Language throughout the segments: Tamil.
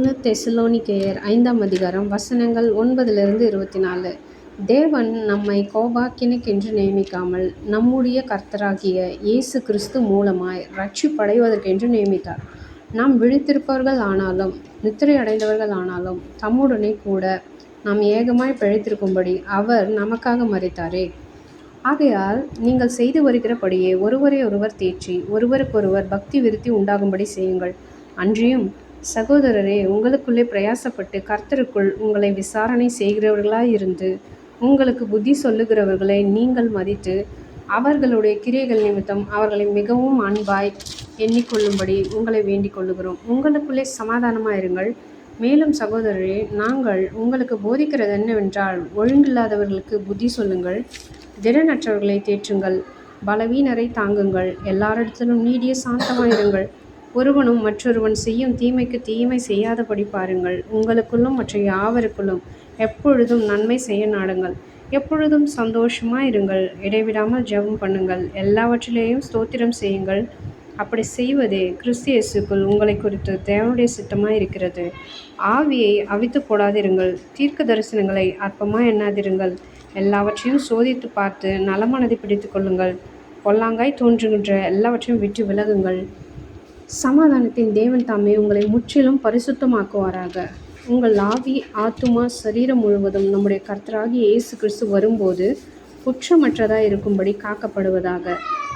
ஒன்று தெசலோனிக்கேயர் 5ஆம் அதிகாரம் வசனங்கள் 9-24. தேவன் நம்மை கோபாக்கினைக்கென்று நியமிக்காமல் நம்முடைய கர்த்தராகிய இயேசு கிறிஸ்து மூலமாய் இரட்சிப்படைவதற்கென்று நியமித்தார். நாம் விழித்திருப்பவர்கள் ஆனாலும் நித்திரை அடைந்தவர்கள் ஆனாலும் தம்முடனே கூட நாம் ஏகமாய் பிழைத்திருக்கும்படி அவர் நமக்காக மரித்தாரே. ஆகையால் நீங்கள் செய்து வருகிறபடியே ஒருவரை ஒருவர் தேற்றி ஒருவருக்கொருவர் பக்தி விருத்தி உண்டாகும்படி செய்யுங்கள். அன்றியும் சகோதரரே, உங்களுக்குள்ளே பிரயாசப்பட்டு கர்த்தருக்குள் உங்களை விசாரணை செய்கிறவர்களாயிருந்து உங்களுக்கு புத்தி சொல்லுகிறவர்களை நீங்கள் மதித்து அவர்களுடைய கிரியைகள் நிமித்தம் அவர்களை மிகவும் அன்பாய் எண்ணிக்கொள்ளும்படி உங்களை வேண்டிக் கொள்ளுகிறோம். உங்களுக்குள்ளே சமாதானமாயிருங்கள். மேலும் சகோதரரே, நாங்கள் உங்களுக்கு போதிக்கிறது என்னவென்றால், ஒழுங்கில்லாதவர்களுக்கு புத்தி சொல்லுங்கள், திடனற்றவர்களை தேற்றுங்கள், பலவீனரை தாங்குங்கள், எல்லாரிடத்திலும் நீடிய சாந்தமாயிருங்கள். ஒருவனும் மற்றொருவன் செய்யும் தீமைக்கு தீமை செய்யாதபடி பாருங்கள். உங்களுக்குள்ளும் மற்ற யாவருக்குள்ளும் எப்பொழுதும் நன்மை செய்ய நாடுங்கள். எப்பொழுதும் சந்தோஷமாயிருங்கள். இடைவிடாமல் ஜெபம் பண்ணுங்கள். எல்லாவற்றிலேயும் ஸ்தோத்திரம் செய்யுங்கள். அப்படி செய்வதே கிறிஸ்து இயேசுக்குள் உங்களை குறித்து தேவனுடைய சித்தமாயிருக்கிறது. ஆவியை அவித்து போடாதிருங்கள். தீர்க்க தரிசனங்களை அற்பமாய் எண்ணாதிருங்கள். எல்லாவற்றையும் சோதித்து பார்த்து நலமானதை பிடித்து கொள்ளுங்கள். பொல்லாங்காய் தோன்றுகின்ற எல்லாவற்றையும் விட்டு விலகுங்கள். சமாதானத்தின் தேவன் தாமே உங்களை முற்றிலும் பரிசுத்தமாக்குவாராக. உங்கள் ஆவி, ஆத்துமா, சரீரம் முழுவதும் நம்முடைய கர்த்தராகிய இயேசு கிறிஸ்து வரும்போது குற்றமற்றதாய் இருக்கும்படி காக்கப்படுவதாக.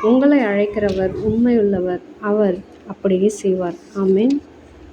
உங்களை அழைக்கிறவர் உண்மையுள்ளவர். அவர் அப்படியே செய்வார். ஆமென்.